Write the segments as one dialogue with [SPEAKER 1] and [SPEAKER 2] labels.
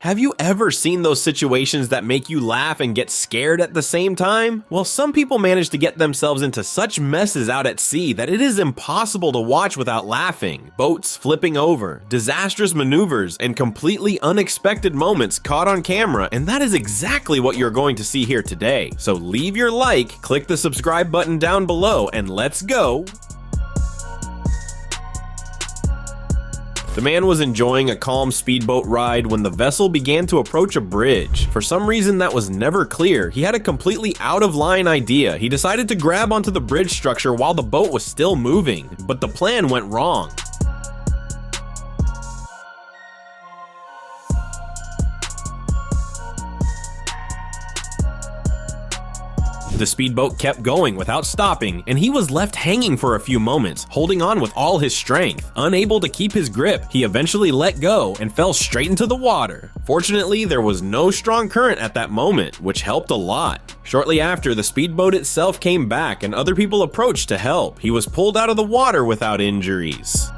[SPEAKER 1] Have you ever seen those situations that make you laugh and get scared at the same time? Well, some people manage to get themselves into such messes out at sea that it is impossible to watch without laughing. Boats flipping over, disastrous maneuvers, and completely unexpected moments caught on camera, and that is exactly what you're going to see here today. So leave your like, click the subscribe button down below, and let's go! The man was enjoying a calm speedboat ride when the vessel began to approach a bridge. For some reason that was never clear, he had a completely out-of-line idea. He decided to grab onto the bridge structure while the boat was still moving, but the plan went wrong. The speedboat kept going without stopping, and he was left hanging for a few moments, holding on with all his strength. Unable to keep his grip, he eventually let go and fell straight into the water. Fortunately, there was no strong current at that moment, which helped a lot. Shortly after, the speedboat itself came back and other people approached to help. He was pulled out of the water without injuries.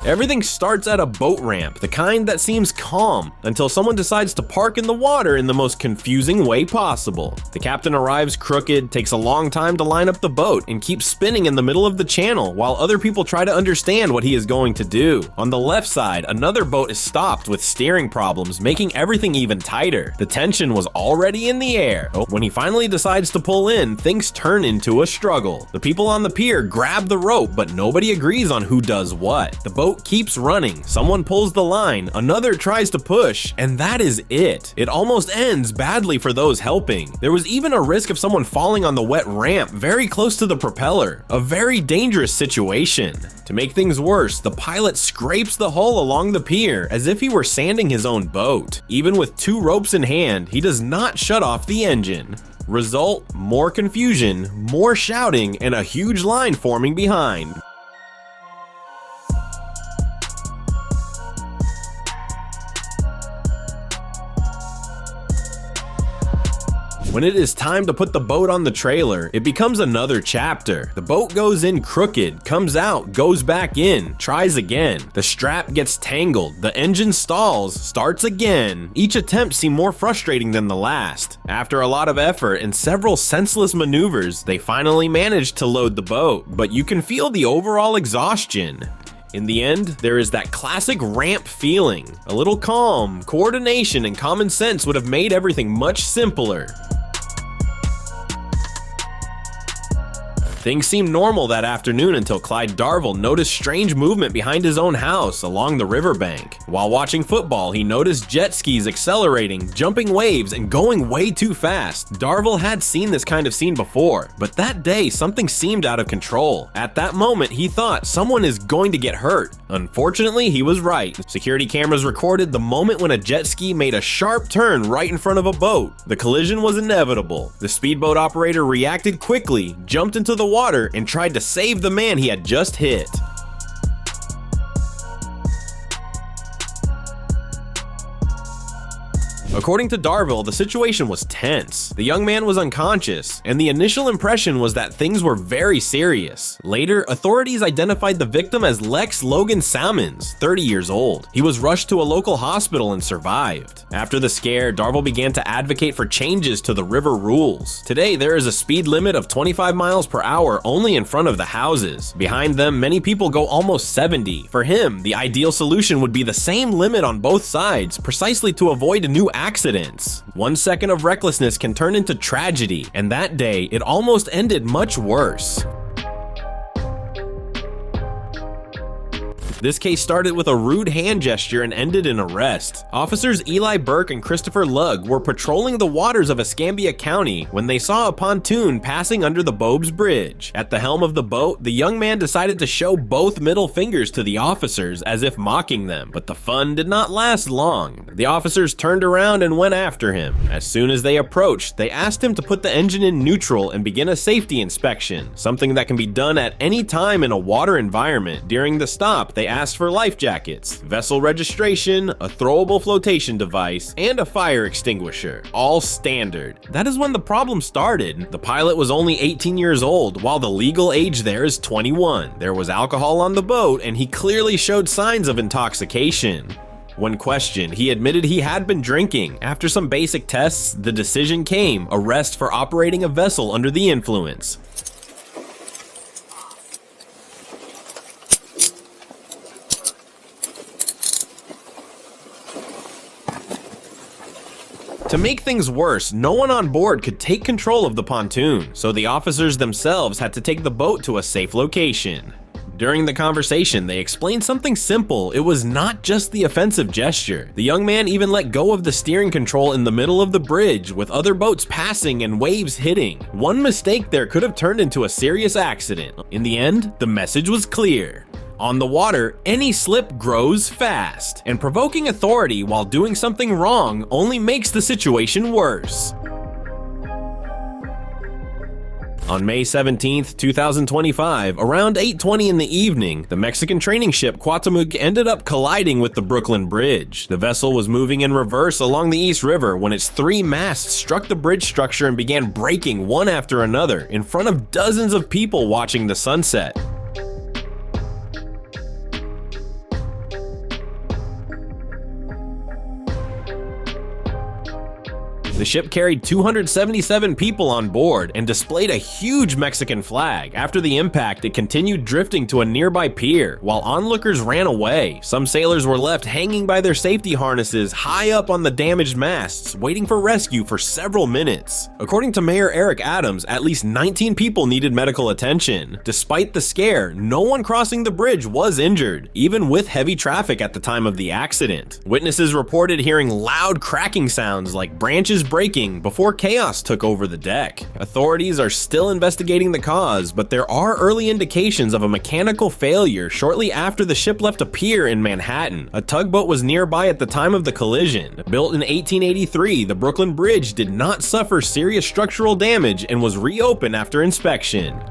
[SPEAKER 1] Everything starts at a boat ramp, the kind that seems calm, until someone decides to park in the water in the most confusing way possible. The captain arrives crooked, takes a long time to line up the boat, and keeps spinning in the middle of the channel while other people try to understand what he is going to do. On the left side, another boat is stopped with steering problems, making everything even tighter. The tension was already in the air. When he finally decides to pull in, things turn into a struggle. The people on the pier grab the rope, but nobody agrees on who does what. The boat keeps running, someone pulls the line, another tries to push, and that is it. It almost ends badly for those helping. There was even a risk of someone falling on the wet ramp very close to the propeller, a very dangerous situation. To make things worse, the pilot scrapes the hull along the pier as if he were sanding his own boat. Even with 2 ropes in hand, he does not shut off the engine. Result, more confusion, more shouting, and a huge line forming behind. When it is time to put the boat on the trailer, it becomes another chapter. The boat goes in crooked, comes out, goes back in, tries again. The strap gets tangled, the engine stalls, starts again. Each attempt seemed more frustrating than the last. After a lot of effort and several senseless maneuvers, they finally managed to load the boat, but you can feel the overall exhaustion. In the end, there is that classic ramp feeling. A little calm, coordination, and common sense would have made everything much simpler. Things seemed normal that afternoon until Clyde Darville noticed strange movement behind his own house along the riverbank. While watching football, he noticed jet skis accelerating, jumping waves, and going way too fast. Darville had seen this kind of scene before, but that day something seemed out of control. At that moment, he thought someone is going to get hurt. Unfortunately, he was right. Security cameras recorded the moment when a jet ski made a sharp turn right in front of a boat. The collision was inevitable. The speedboat operator reacted quickly, jumped into the water, and tried to save the man he had just hit. According to Darville, the situation was tense. The young man was unconscious, and the initial impression was that things were very serious. Later, authorities identified the victim as Lex Logan Salmons, 30 years old. He was rushed to a local hospital and survived. After the scare, Darville began to advocate for changes to the river rules. Today, there is a speed limit of 25 miles per hour only in front of the houses. Behind them, many people go almost 70. For him, the ideal solution would be the same limit on both sides, precisely to avoid new accidents. 1 second of recklessness can turn into tragedy, and that day, it almost ended much worse. This case started with a rude hand gesture and ended in arrest. Officers Eli Burke and Christopher Lugg were patrolling the waters of Escambia County when they saw a pontoon passing under the Bobes Bridge. At the helm of the boat, the young man decided to show both middle fingers to the officers as if mocking them, but the fun did not last long. The officers turned around and went after him. As soon as they approached, they asked him to put the engine in neutral and begin a safety inspection, something that can be done at any time in a water environment. During the stop, they asked for life jackets, vessel registration, a throwable flotation device, and a fire extinguisher. All standard. That is when the problem started. The pilot was only 18 years old, while the legal age there is 21. There was alcohol on the boat, and he clearly showed signs of intoxication. When questioned, he admitted he had been drinking. After some basic tests, the decision came: arrest for operating a vessel under the influence. To make things worse, no one on board could take control of the pontoon, so the officers themselves had to take the boat to a safe location. During the conversation, they explained something simple. It was not just the offensive gesture. The young man even let go of the steering control in the middle of the bridge, with other boats passing and waves hitting. One mistake there could have turned into a serious accident. In the end, the message was clear. On the water, any slip grows fast, and provoking authority while doing something wrong only makes the situation worse. On May 17, 2025, around 8:20 in the evening, the Mexican training ship Cuauhtémoc ended up colliding with the Brooklyn Bridge. The vessel was moving in reverse along the East River when its 3 masts struck the bridge structure and began breaking one after another in front of dozens of people watching the sunset. The ship carried 277 people on board and displayed a huge Mexican flag. After the impact, it continued drifting to a nearby pier, while onlookers ran away. Some sailors were left hanging by their safety harnesses high up on the damaged masts, waiting for rescue for several minutes. According to Mayor Eric Adams, at least 19 people needed medical attention. Despite the scare, no one crossing the bridge was injured, even with heavy traffic at the time of the accident. Witnesses reported hearing loud cracking sounds like branches breaking before chaos took over the deck. Authorities are still investigating the cause, but there are early indications of a mechanical failure shortly after the ship left a pier in Manhattan. A tugboat was nearby at the time of the collision. Built in 1883, the Brooklyn Bridge did not suffer serious structural damage and was reopened after inspection.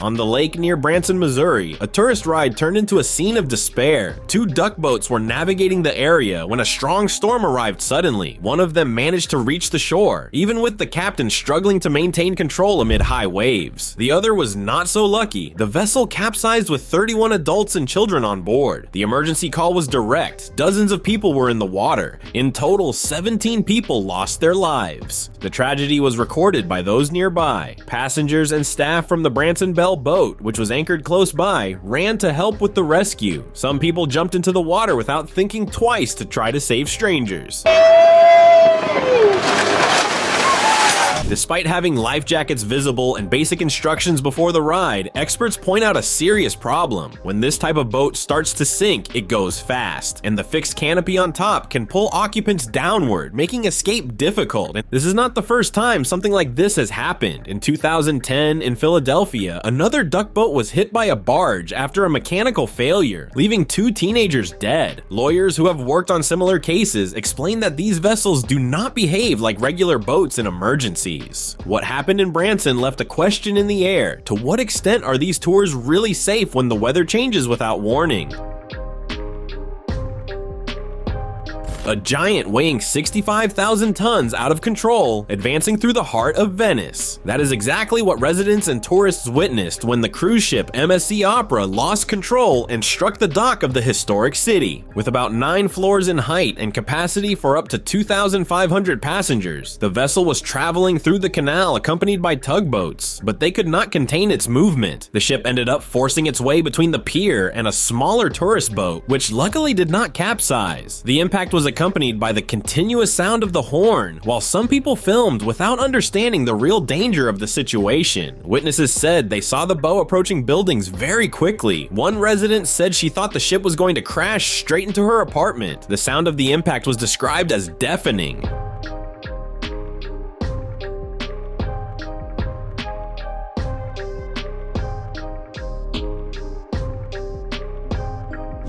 [SPEAKER 1] On the lake near Branson, Missouri, a tourist ride turned into a scene of despair. 2 duck boats were navigating the area when a strong storm arrived suddenly. One of them managed to reach the shore, even with the captain struggling to maintain control amid high waves. The other was not so lucky. The vessel capsized with 31 adults and children on board. The emergency call was direct. Dozens of people were in the water. In total, 17 people lost their lives. The tragedy was recorded by those nearby. Passengers and staff from the Branson Bell boat, which was anchored close by, ran to help with the rescue. Some people jumped into the water without thinking twice to try to save strangers. Despite having life jackets visible and basic instructions before the ride, experts point out a serious problem. When this type of boat starts to sink, it goes fast, and the fixed canopy on top can pull occupants downward, making escape difficult. And this is not the first time something like this has happened. In 2010, in Philadelphia, another duck boat was hit by a barge after a mechanical failure, leaving 2 teenagers dead. Lawyers who have worked on similar cases explain that these vessels do not behave like regular boats in emergencies. What happened in Branson left a question in the air. To what extent are these tours really safe when the weather changes without warning? A giant weighing 65,000 tons out of control, advancing through the heart of Venice. That is exactly what residents and tourists witnessed when the cruise ship MSC Opera lost control and struck the dock of the historic city. With about 9 floors in height and capacity for up to 2,500 passengers, the vessel was traveling through the canal accompanied by tugboats, but they could not contain its movement. The ship ended up forcing its way between the pier and a smaller tourist boat, which luckily did not capsize. The impact was accompanied by the continuous sound of the horn, while some people filmed without understanding the real danger of the situation. Witnesses said they saw the bow approaching buildings very quickly. One resident said she thought the ship was going to crash straight into her apartment. The sound of the impact was described as deafening.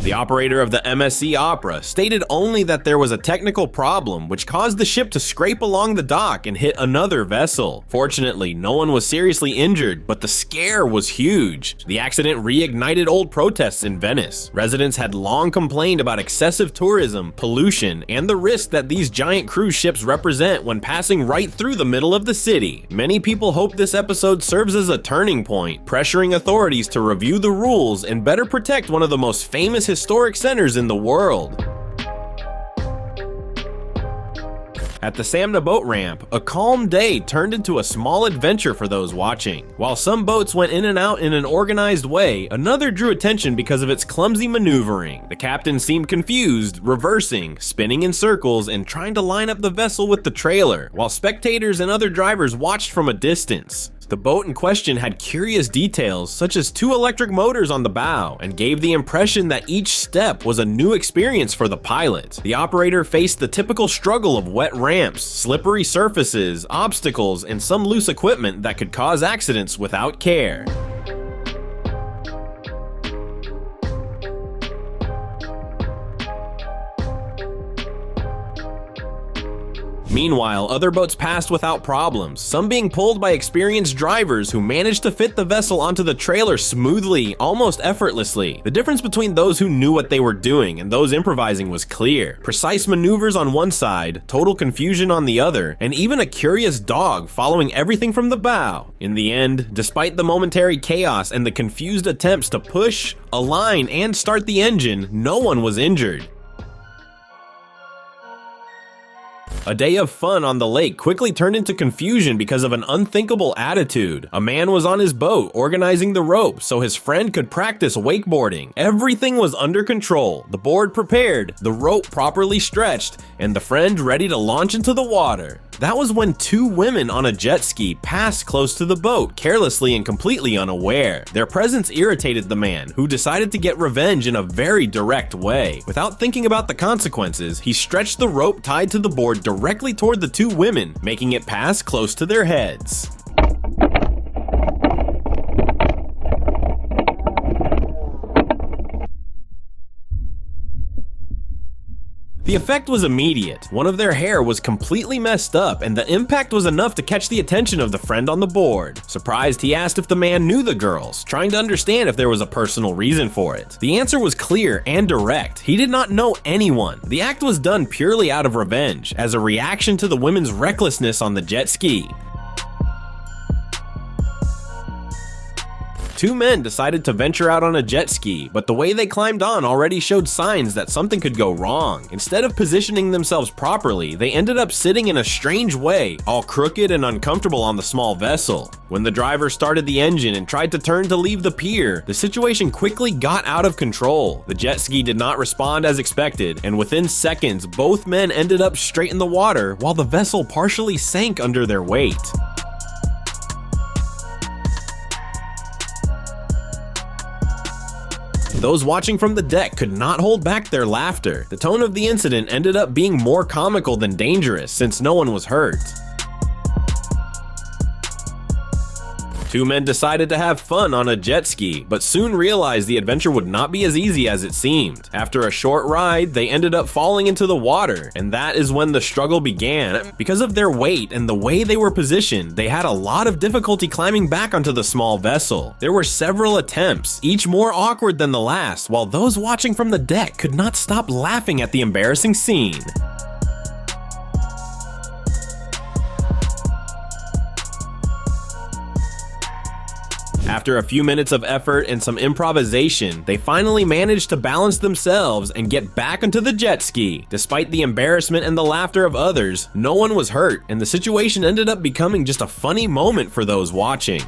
[SPEAKER 1] The operator of the MSC Opera stated only that there was a technical problem which caused the ship to scrape along the dock and hit another vessel. Fortunately, no one was seriously injured, but the scare was huge. The accident reignited old protests in Venice. Residents had long complained about excessive tourism, pollution, and the risk that these giant cruise ships represent when passing right through the middle of the city. Many people hope this episode serves as a turning point, pressuring authorities to review the rules and better protect one of the most famous historic centers in the world. At the Samna boat ramp, a calm day turned into a small adventure for those watching. While some boats went in and out in an organized way, another drew attention because of its clumsy maneuvering. The captain seemed confused, reversing, spinning in circles, and trying to line up the vessel with the trailer, while spectators and other drivers watched from a distance. The boat in question had curious details, such as 2 electric motors on the bow, and gave the impression that each step was a new experience for the pilot. The operator faced the typical struggle of wet ramps, slippery surfaces, obstacles, and some loose equipment that could cause accidents without care. Meanwhile, other boats passed without problems, some being pulled by experienced drivers who managed to fit the vessel onto the trailer smoothly, almost effortlessly. The difference between those who knew what they were doing and those improvising was clear. Precise maneuvers on one side, total confusion on the other, and even a curious dog following everything from the bow. In the end, despite the momentary chaos and the confused attempts to push, align, and start the engine, no one was injured. A day of fun on the lake quickly turned into confusion because of an unthinkable attitude. A man was on his boat organizing the rope so his friend could practice wakeboarding. Everything was under control, the board prepared, the rope properly stretched, and the friend ready to launch into the water. That was when 2 women on a jet ski passed close to the boat, carelessly and completely unaware. Their presence irritated the man, who decided to get revenge in a very direct way. Without thinking about the consequences, he stretched the rope tied to the board directly toward the 2 women, making it pass close to their heads. The effect was immediate. One of their hair was completely messed up, and the impact was enough to catch the attention of the friend on the board. Surprised, he asked if the man knew the girls, trying to understand if there was a personal reason for it. The answer was clear and direct. He did not know anyone. The act was done purely out of revenge, as a reaction to the women's recklessness on the jet ski. 2 men decided to venture out on a jet ski, but the way they climbed on already showed signs that something could go wrong. Instead of positioning themselves properly, they ended up sitting in a strange way, all crooked and uncomfortable on the small vessel. When the driver started the engine and tried to turn to leave the pier, the situation quickly got out of control. The jet ski did not respond as expected, and within seconds, both men ended up straight in the water while the vessel partially sank under their weight. Those watching from the deck could not hold back their laughter. The tone of the incident ended up being more comical than dangerous since no one was hurt. 2 men decided to have fun on a jet ski, but soon realized the adventure would not be as easy as it seemed. After a short ride, they ended up falling into the water, and that is when the struggle began. Because of their weight and the way they were positioned, they had a lot of difficulty climbing back onto the small vessel. There were several attempts, each more awkward than the last, while those watching from the deck could not stop laughing at the embarrassing scene. After a few minutes of effort and some improvisation, they finally managed to balance themselves and get back onto the jet ski. Despite the embarrassment and the laughter of others, no one was hurt, and the situation ended up becoming just a funny moment for those watching.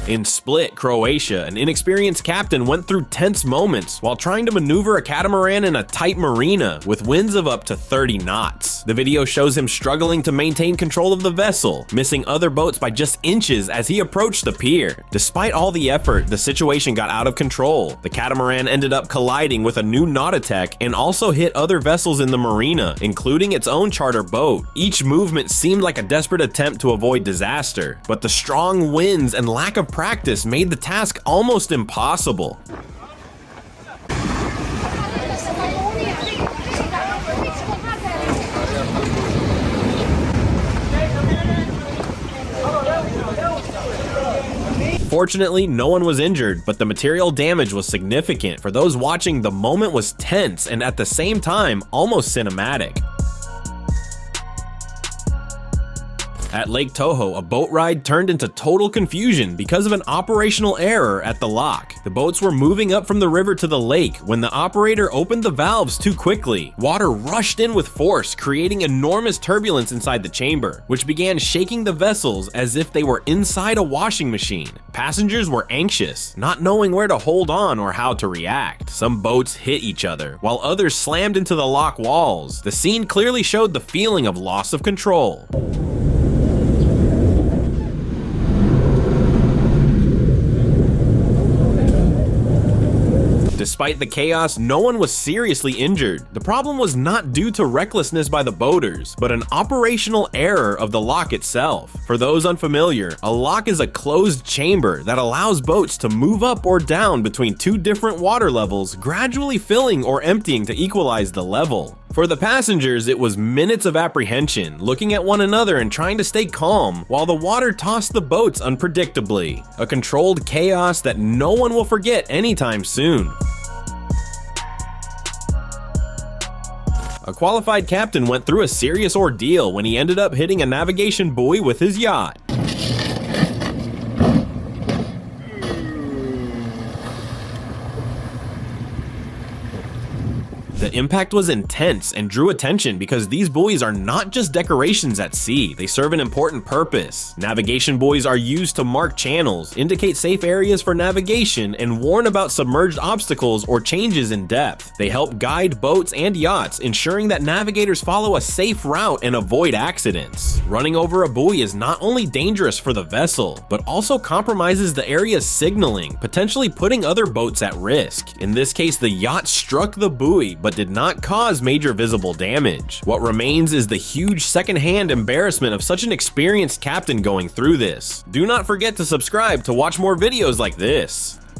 [SPEAKER 1] In Split, Croatia, an inexperienced captain went through tense moments while trying to maneuver a catamaran in a tight marina with winds of up to 30 knots. The video shows him struggling to maintain control of the vessel, missing other boats by just inches as he approached the pier. Despite all the effort, the situation got out of control. The catamaran ended up colliding with a new Nautatech and also hit other vessels in the marina, including its own charter boat. Each movement seemed like a desperate attempt to avoid disaster, but the strong winds and lack of practice made the task almost impossible. Fortunately, no one was injured, but the material damage was significant. For those watching, the moment was tense and at the same time, almost cinematic. At Lake Toho, a boat ride turned into total confusion because of an operational error at the lock. The boats were moving up from the river to the lake when the operator opened the valves too quickly. Water rushed in with force, creating enormous turbulence inside the chamber, which began shaking the vessels as if they were inside a washing machine. Passengers were anxious, not knowing where to hold on or how to react. Some boats hit each other, while others slammed into the lock walls. The scene clearly showed the feeling of loss of control. Despite the chaos, no one was seriously injured. The problem was not due to recklessness by the boaters, but an operational error of the lock itself. For those unfamiliar, a lock is a closed chamber that allows boats to move up or down between two different water levels, gradually filling or emptying to equalize the level. For the passengers, it was minutes of apprehension, looking at one another and trying to stay calm, while the water tossed the boats unpredictably. A controlled chaos that no one will forget anytime soon. A qualified captain went through a serious ordeal when he ended up hitting a navigation buoy with his yacht. The impact was intense and drew attention because these buoys are not just decorations at sea, they serve an important purpose. Navigation buoys are used to mark channels, indicate safe areas for navigation, and warn about submerged obstacles or changes in depth. They help guide boats and yachts, ensuring that navigators follow a safe route and avoid accidents. Running over a buoy is not only dangerous for the vessel, but also compromises the area's signaling, potentially putting other boats at risk. In this case, the yacht struck the buoy, but did not cause major visible damage. What remains is the huge secondhand embarrassment of such an experienced captain going through this. Do not forget to subscribe to watch more videos like this.